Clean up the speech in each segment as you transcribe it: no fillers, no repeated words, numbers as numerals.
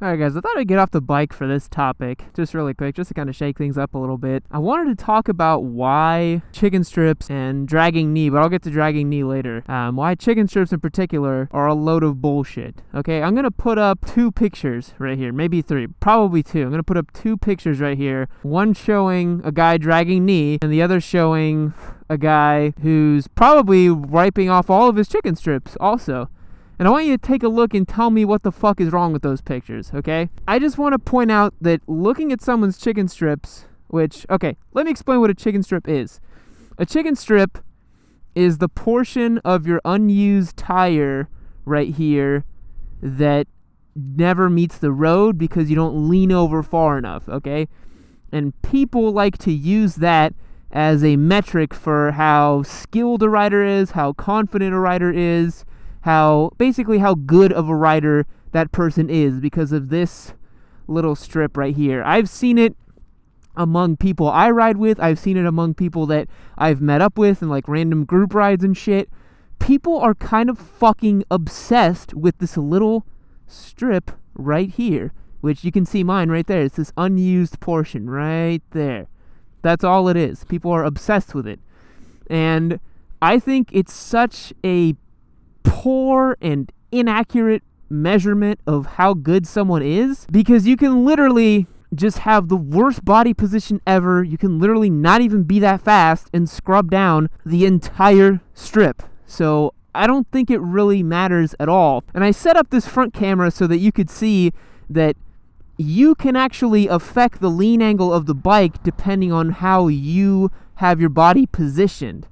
Alright guys, I thought I'd get off the bike for this topic, just really quick, just to kind of shake things up a little bit. I wanted to talk about why chicken strips and dragging knee, but I'll get to dragging knee later. Why chicken strips in particular are a load of bullshit. Okay, I'm going to put up 2 pictures right here, maybe 3, probably 2. I'm going to put up 2 pictures right here, one showing a guy dragging knee, and the other showing a guy who's probably wiping off all of his chicken strips also. And I want you to take a look and tell me what the fuck is wrong with those pictures, okay? I just want to point out that looking at someone's chicken strips, okay, let me explain what a chicken strip is. A chicken strip is the portion of your unused tire right here that never meets the road because you don't lean over far enough, okay? And people like to use that as a metric for how skilled a rider is, how confident a rider is, basically how good of a rider that person is because of this little strip right here. I've seen it among people I ride with. I've seen it among people that I've met up with in like random group rides and shit. People are kind of fucking obsessed with this little strip right here, which you can see mine right there. It's this unused portion right there. That's all it is. People are obsessed with it. And I think it's such a poor and inaccurate measurement of how good someone is, because you can literally just have the worst body position ever. You can literally not even be that fast and scrub down the entire strip. So I don't think it really matters at all. And I set up this front camera so that you could see that you can actually affect the lean angle of the bike depending on how you have your body positioned.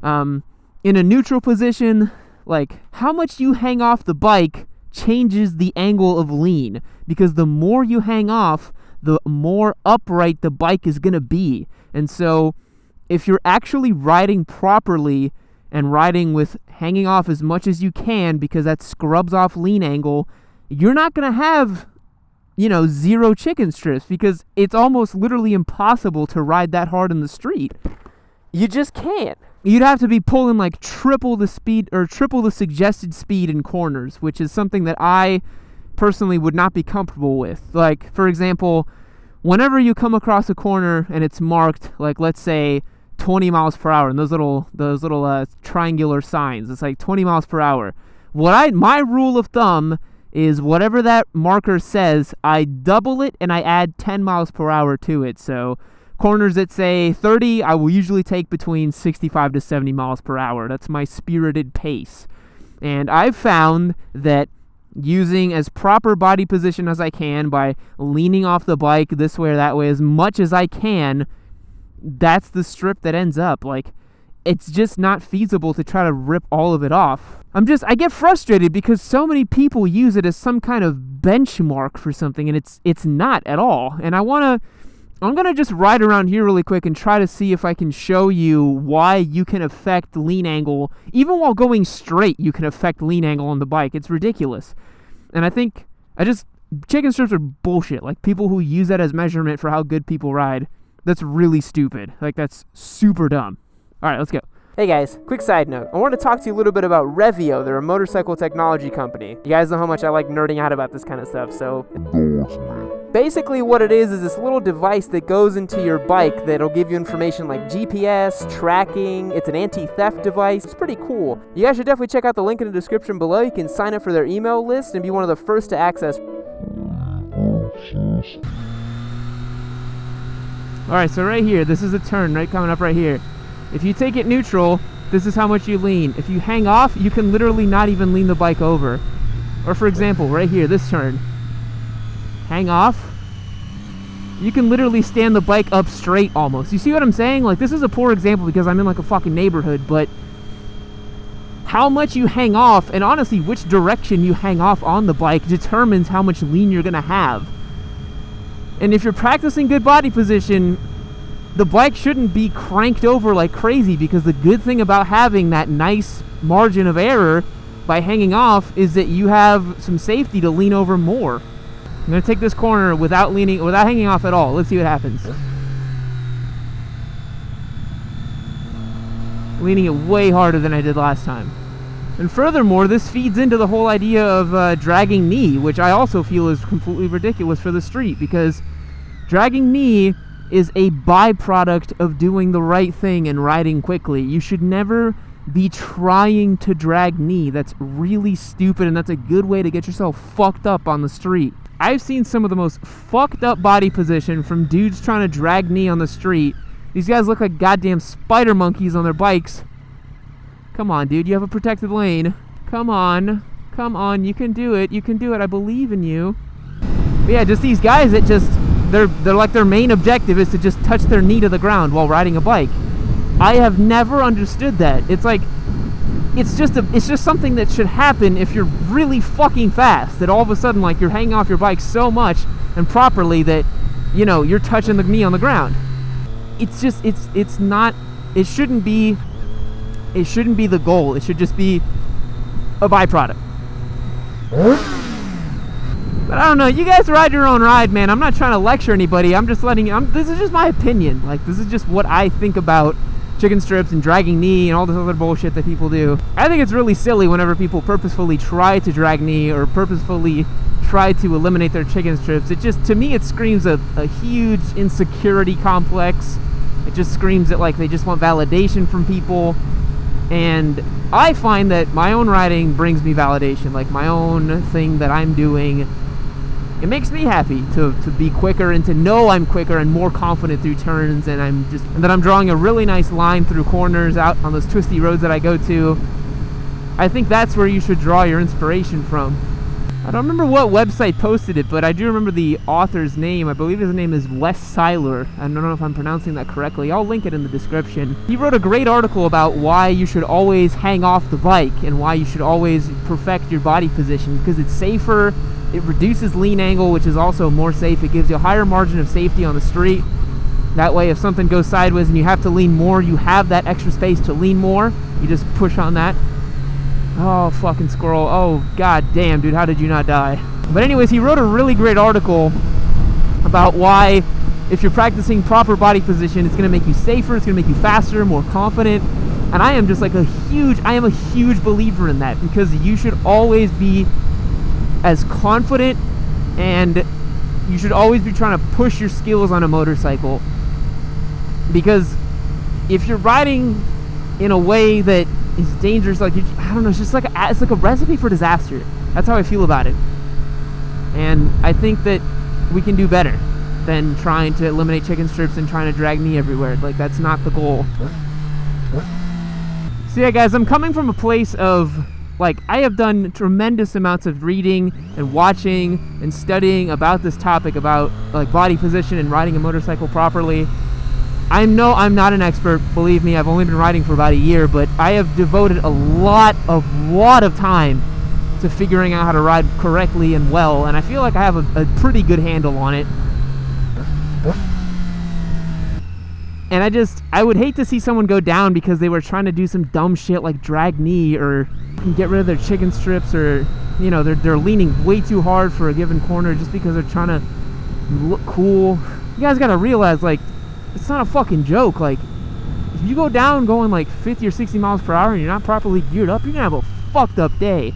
In a neutral position, like, how much you hang off the bike changes the angle of lean, because the more you hang off, the more upright the bike is going to be. And so if you're actually riding properly and riding with hanging off as much as you can, because that scrubs off lean angle, you're not going to have, 0 chicken strips, because it's almost literally impossible to ride that hard in the street. You just can't. You'd have to be pulling like triple the speed or triple the suggested speed in corners, which is something that I personally would not be comfortable with. Like, for example, whenever you come across a corner and it's marked, like, let's say 20 miles per hour, and those little triangular signs, it's like 20 miles per hour. My rule of thumb is whatever that marker says, I double it and I add 10 miles per hour to it. So corners that say 30, I will usually take between 65 to 70 miles per hour. That's my spirited pace. And I've found that using as proper body position as I can by leaning off the bike this way or that way as much as I can, that's the strip that ends up. Like, it's just not feasible to try to rip all of it off. I get frustrated because so many people use it as some kind of benchmark for something, and it's not at all. And I'm going to just ride around here really quick and try to see if I can show you why you can affect lean angle. Even while going straight, you can affect lean angle on the bike. It's ridiculous. And I think chicken strips are bullshit. Like, people who use that as measurement for how good people ride, that's really stupid. Like, that's super dumb. All right, let's go. Hey guys, quick side note. I want to talk to you a little bit about Revio. They're a motorcycle technology company. You guys know how much I like nerding out about this kind of stuff, so basically what it is this little device that goes into your bike that'll give you information like GPS, tracking. It's an anti-theft device. It's pretty cool. You guys should definitely check out the link in the description below. You can sign up for their email list and be one of the first to access. Alright, so right here, this is a turn right coming up right here. If you take it neutral, this is how much you lean. If you hang off, you can literally not even lean the bike over. Or for example, right here, this turn. Hang off. You can literally stand the bike up straight almost. You see what I'm saying? Like, this is a poor example because I'm in like a fucking neighborhood, but how much you hang off, and honestly, which direction you hang off on the bike determines how much lean you're gonna have. And if you're practicing good body position, the bike shouldn't be cranked over like crazy, because the good thing about having that nice margin of error by hanging off is that you have some safety to lean over more. I'm going to take this corner without hanging off at all. Let's see what happens. Leaning it way harder than I did last time. And furthermore, this feeds into the whole idea of dragging knee, which I also feel is completely ridiculous for the street, because dragging knee is a byproduct of doing the right thing and riding quickly. You should never be trying to drag knee. That's really stupid, and that's a good way to get yourself fucked up on the street. I've seen some of the most fucked up body position from dudes trying to drag knee on the street. These guys look like goddamn spider monkeys on their bikes. Come on, dude, you have a protected lane. Come on, you can do it, I believe in you. But yeah, just these guys that just, they're like their main objective is to just touch their knee to the ground while riding a bike. I have never understood that. It's like, it's just something that should happen if you're really fucking fast, that all of a sudden, like, you're hanging off your bike so much and properly that, you know, you're touching the knee on the ground. It's just, it's not, it shouldn't be the goal. It should just be a byproduct. But I don't know, you guys ride your own ride, man. I'm not trying to lecture anybody. I'm just letting you, this is just my opinion. Like, this is just what I think about chicken strips and dragging knee and all this other bullshit that people do. I think it's really silly whenever people purposefully try to drag knee or purposefully try to eliminate their chicken strips. It just, to me, it screams a huge insecurity complex. It just screams that, like, they just want validation from people. And I find that my own riding brings me validation, like my own thing that I'm doing. It makes me happy to be quicker and to know I'm quicker and more confident through turns, and that I'm drawing a really nice line through corners out on those twisty roads that I go to. I think that's where you should draw your inspiration from. I don't remember what website posted it, but I do remember the author's name. I believe his name is Wes Seiler. I don't know if I'm pronouncing that correctly. I'll link it in the description. He wrote a great article about why you should always hang off the bike and why you should always perfect your body position, because it's safer, it reduces lean angle, which is also more safe. It gives you a higher margin of safety on the street. That way, if something goes sideways and you have to lean more, you have that extra space to lean more. You just push on that. Oh, fucking squirrel. Oh, god damn, dude, how did you not die? But anyways, he wrote a really great article about why, if you're practicing proper body position, it's going to make you safer, it's going to make you faster, more confident. And I am just like a huge believer in that, because you should always be as confident, and you should always be trying to push your skills on a motorcycle. Because if you're riding in a way that is dangerous, like, I don't know, it's like a recipe for disaster. That's how I feel about it. And I think that we can do better than trying to eliminate chicken strips and trying to drag knee everywhere. Like, that's not the goal. So yeah, guys, I'm coming from a place of, like, I have done tremendous amounts of reading and watching and studying about this topic, about, like, body position and riding a motorcycle properly. I'm not an expert, believe me. I've only been riding for about a year, but I have devoted a lot of time to figuring out how to ride correctly and well, and I feel like I have a pretty good handle on it. And I would hate to see someone go down because they were trying to do some dumb shit like drag knee or get rid of their chicken strips, or, you know, they're leaning way too hard for a given corner just because they're trying to look cool. You guys gotta realize, like, it's not a fucking joke. Like, if you go down going like 50 or 60 miles per hour and you're not properly geared up, you're gonna have a fucked up day.